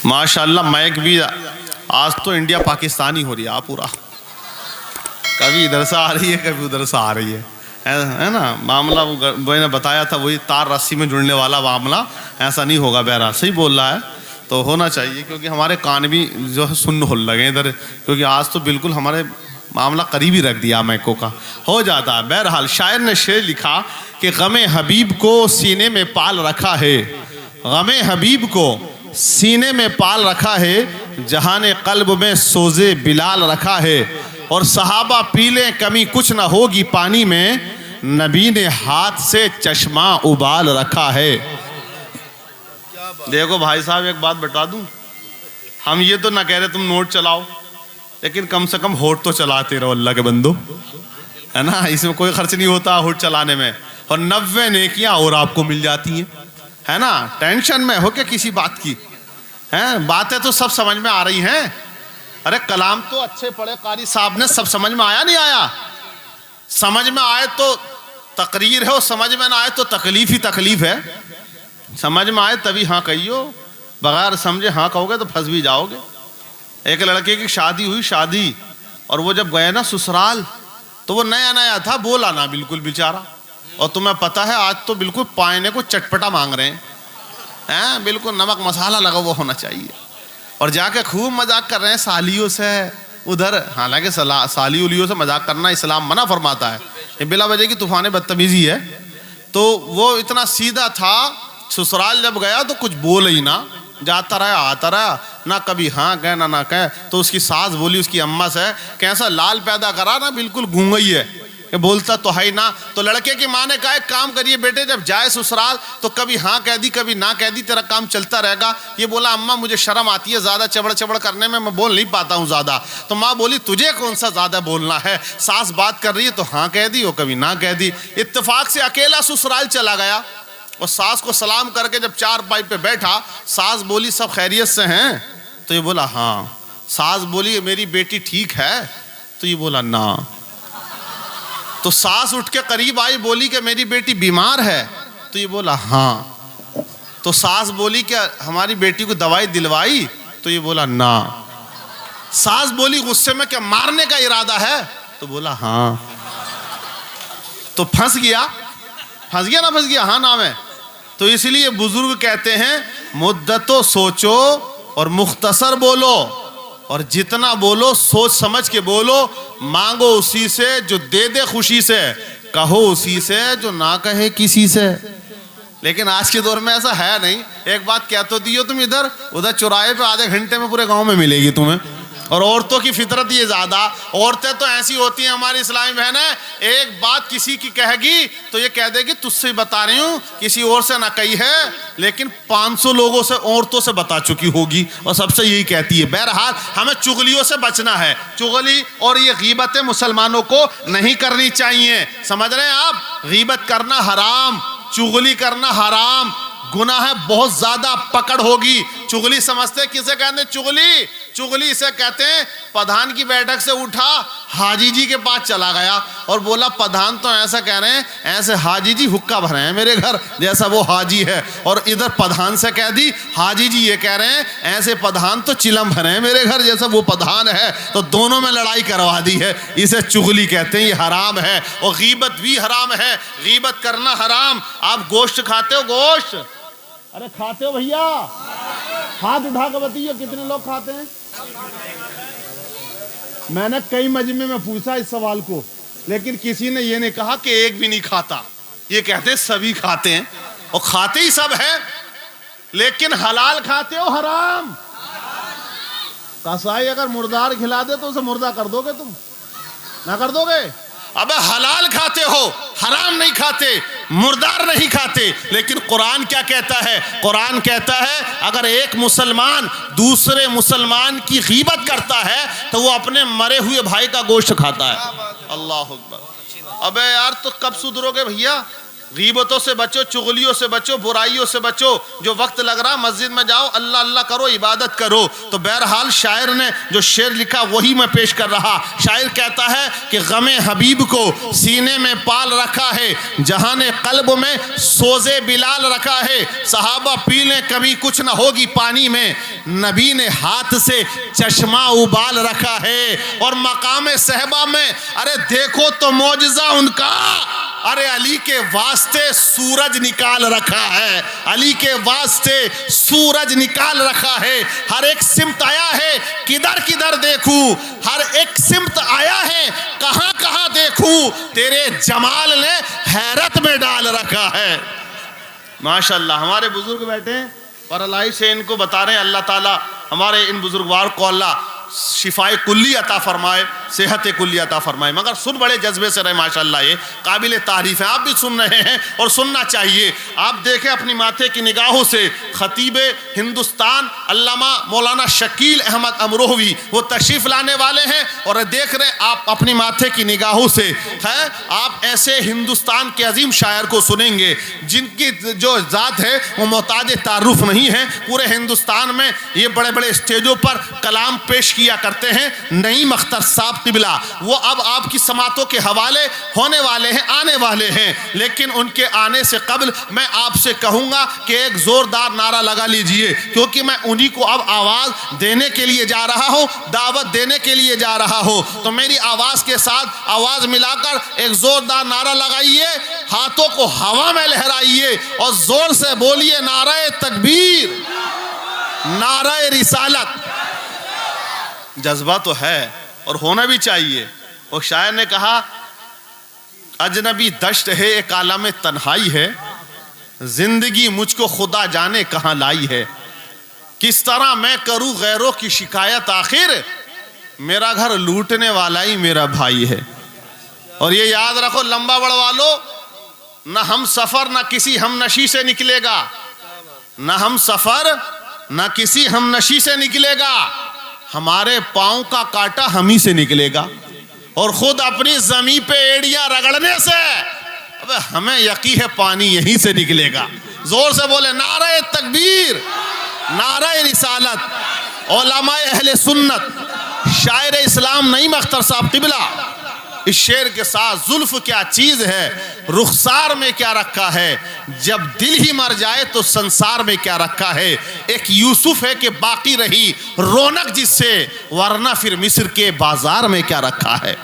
माशाल्लाह मैक भी आज तो इंडिया पाकिस्तानी हो रही है पूरा, कभी इधर से आ रही है कभी उधर से आ रही है ना। मामला वो मैंने बताया था, वही तार रस्सी में जुड़ने वाला मामला, ऐसा नहीं होगा। बहरा सही बोल रहा है, तो होना चाहिए, क्योंकि हमारे कान भी जो है सुन्न हो लगे इधर, क्योंकि आज तो बिल्कुल हमारे मामला करीब ही रख दिया मैको का, हो जाता है। बहरहाल शायर ने शेर लिखा कि गमे हबीब को सीने में पाल रखा है, गमे हबीब को सीने में पाल रखा है, जहाने कल्ब में सोजे बिलाल रखा है। और सहाबा पी लें कमी कुछ ना होगी पानी में, नबी ने हाथ से चश्मा उबाल रखा है। देखो भाई साहब एक बात बता दूं, हम ये तो ना कह रहे तुम नोट चलाओ, लेकिन कम से कम होठ तो चलाते रहो अल्लाह के बंदो, है ना। इसमें कोई खर्च नहीं होता होठ चलाने में, और 90 नेकियां और आपको मिल जाती हैं, है ना। टेंशन में हो क्या किसी बात की, हैं बातें तो सब समझ में आ रही हैं। अरे कलाम तो अच्छे पढ़े कारी साहब ने, सब समझ में आया नहीं आया? समझ में आए तो तकरीर है, और समझ में ना आए तो तकलीफ ही तकलीफ है। समझ में आए तभी हाँ कहियो, बगैर समझे हाँ कहोगे तो फंस भी जाओगे। एक लड़के की शादी हुई, शादी, और वो जब गए ना ससुराल, तो वो नया नया था, बोला ना बिल्कुल बेचारा। और तुम्हें पता है आज तो बिल्कुल पाने को चटपटा मांग रहे हैं, बिल्कुल नमक मसाला लगा वो होना चाहिए। और जाके खूब मजाक कर रहे हैं सालियों से उधर। हालांकि साली उलियों से मजाक करना इस्लाम मना फरमाता है, ये बिला वजह की तूफान बदतमीजी है। तो वो इतना सीधा था, ससुराल जब गया तो कुछ बोल ही ना, जाता रहा आता रहा, ना कभी हाँ कहे ना कहे। तो उसकी सास बोली उसकी अम्मा से, कैसा लाल पैदा करा ना, बिल्कुल गूंगा ही है, ये बोलता तो है ही ना। तो लड़के की माँ ने कहा एक काम करिए बेटे, जब जाए ससुराल तो कभी हाँ कह दी कभी ना कह दी, तेरा काम चलता रहेगा। ये बोला अम्मा मुझे शर्म आती है ज़्यादा चबड़ चबड़ करने में, मैं बोल नहीं पाता हूँ ज़्यादा। तो माँ बोली तुझे कौन सा ज़्यादा बोलना है, सास बात कर रही है तो हाँ कह दी और कभी ना कह दी। इत्तेफाक से अकेला ससुराल चला गया, और सास को सलाम करके जब चार पाई पे बैठा, सास बोली सब खैरियत से हैं? तो ये बोला हाँ। सास बोली मेरी बेटी ठीक है? तो ये बोला ना। तो सास उठ के करीब आई, बोली कि मेरी बेटी बीमार है? तो ये बोला हाँ। तो सास बोली क्या हमारी बेटी को दवाई दिलवाई? तो ये बोला ना। सास बोली गुस्से में क्या मारने का इरादा है? तो बोला हाँ। तो फंस गया ना फंस गया, हाँ नाम है। तो इसलिए बुजुर्ग कहते हैं मुद्दतो सोचो और मुख्तसर बोलो, और जितना बोलो सोच समझ के बोलो। मांगो उसी से जो दे दे खुशी से, कहो उसी से जो ना कहे किसी से। लेकिन आज के दौर में ऐसा है नहीं, एक बात कह तो दियो तुम इधर उधर चौराहे पे, आधे घंटे में पूरे गांव में मिलेगी तुम्हें। और औरतों की फितरत ये ज्यादा, औरतें तो ऐसी होती हैं हमारी इस्लामी बहनें, एक बात किसी की कहेगी तो ये कह देगी तुझसे बता रही हूँ, किसी और से ना कही है, लेकिन 500 लोगों से औरतों से बता चुकी होगी और सबसे यही कहती है। बहरहाल हमें चुगलियों से बचना है, चुगली और ये गीबतें मुसलमानों को नहीं करनी चाहिए, समझ रहे हैं आप। गीबत करना हराम, चुगली करना हराम, गुनाह है, बहुत ज्यादा पकड़ होगी। चुगली समझते किसे कहते हैं? चुगली, चुगली इसे कहते हैं प्रधान की बैठक से उठा, हाजी जी के पास चला गया और बोला प्रधान तो ऐसा कह रहे हैं, ऐसे हाजी जी हुक्का भरे हैं मेरे घर जैसा वो हाजी है। और इधर प्रधान से कह दी, हाजी जी ये कह रहे हैं ऐसे प्रधान तो चिलम भरे हैं मेरे घर जैसा वो प्रधान है। तो दोनों में लड़ाई करवा दी है, इसे चुगली कहते हैं, ये हराम है। और गीबत भी हराम है, गीबत करना हराम। आप गोश्त खाते हो? गोश्त अरे खाते हो भैया? हाथ उठा कर बताइए कितने लोग खाते हैं? मैंने कई मजमे में पूछा इस सवाल को, लेकिन किसी ने ये नहीं कहा कि एक भी नहीं खाता। ये कहते हैं सभी खाते हैं, और खाते ही सब है, लेकिन हलाल खाते हो हराम। कसाई अगर मुर्दार खिला दे तो उसे मुर्दा कर दोगे? तुम ना कर दोगे? अबे हलाल खाते हो, हराम नहीं खाते, मुर्दार नहीं खाते। लेकिन कुरान क्या कहता है? कुरान कहता है अगर एक मुसलमान दूसरे मुसलमान की गीबत करता है तो वो अपने मरे हुए भाई का गोश्त खाता है। अल्लाह अकबर। अबे यार तो कब सुधरोगे भैया? गीबतों से बचो, चुगलियों से बचो, बुराइयों से बचो। जो वक्त लग रहा मस्जिद में जाओ, अल्लाह अल्लाह करो, इबादत करो। तो बहरहाल शायर ने जो शेर लिखा वही मैं पेश कर रहा। शायर कहता है कि गमे हबीब को सीने में पाल रखा है, जहाने कल्ब में सोजे बिलाल रखा है। सहाबा पी लें कभी कुछ ना होगी पानी में, नबी ने हाथ से चश्मा उबाल रखा है। और मकाम सहबा में अरे देखो तो मौजज़ा उनका, अरे अली के वास्ते सूरज निकाल रखा है, अली के वास्ते सूरज निकाल रखा है। हर एक सिमत आया है, किधर किधर देखूं, हर एक सिमत आया है, कहां कहां देखूं, तेरे जमाल ने हैरत में डाल रखा है। माशाअल्लाह, हमारे बुजुर्ग बैठे हैं और अल्लाह से इनको बता रहे हैं, अल्लाह ताला हमारे इन बुजुर्गवार को अल्लाह शिफाए कुल्ली अता फरमाए, सेहत कुल्ली अता फरमाए। मगर सुन बड़े जज्बे से रहे माशाअल्लाह, ये काबिल तारीफ़ है। आप भी सुन रहे हैं और सुनना चाहिए। आप देखें अपनी माथे की निगाहों से, खतीब हिंदुस्तान अल्लामा मौलाना शकील अहमद अमरोहवी वो तशरीफ़ लाने वाले हैं और देख रहे आप अपनी माथे की निगाहों से है। आप ऐसे हिंदुस्तान के अजीम शायर को सुनेंगे जिनकी जो ज़ात है वो मोहताज तारुफ नहीं है। पूरे हिंदुस्तान में ये बड़े बड़े स्टेजों पर कलाम पेश किया करते हैं। नईम अख्तर साहब तिबला वो अब आपकी समातों के हवाले होने वाले हैं, आने वाले हैं। लेकिन उनके आने से कबल मैं आपसे कहूँगा कि एक ज़ोरदार नारा लगा लीजिए, क्योंकि मैं उन्हीं को अब आवाज़ देने के लिए जा रहा हूँ, दावत देने के लिए जा रहा हूँ। तो मेरी आवाज़ के साथ आवाज़ मिलाकर एक ज़ोरदार नारा लगाइए, हाथों को हवा में लहराइए और ज़ोर से बोलिए, नारे तकबीर, नारे रिसालत। जज्बा तो है और होना भी चाहिए। और शायर ने कहा, अजनबी दश्त है एक आलम तन्हाई है, जिंदगी मुझको खुदा जाने कहाँ लाई है। किस तरह मैं करूँ गैरों की शिकायत, आखिर मेरा घर लूटने वाला ही मेरा भाई है। और ये याद रखो लंबा बढ़वा लो, ना हम सफ़र ना किसी हम नशी से निकलेगा, ना हम सफ़र ना किसी हम नशी से निकलेगा। हमारे पाँव का कांटा हम ही से निकलेगा और खुद अपनी ज़मीन पे एड़ियाँ रगड़ने से अबे हमें यकीन है पानी यहीं से निकलेगा। जोर से बोले, नारे तकबीर, नारे रिसालत। उलमाए अहले सुन्नत, शायर इस्लाम नईम अख्तर साहब तिबला इस शेर के साथ जुल्फ क्या चीज़ है, रुखसार में क्या रखा है, जब दिल ही मर जाए तो संसार में क्या रखा है। एक यूसुफ है कि बाकी रही रौनक जिससे, वरना फिर मिस्र के बाजार में क्या रखा है।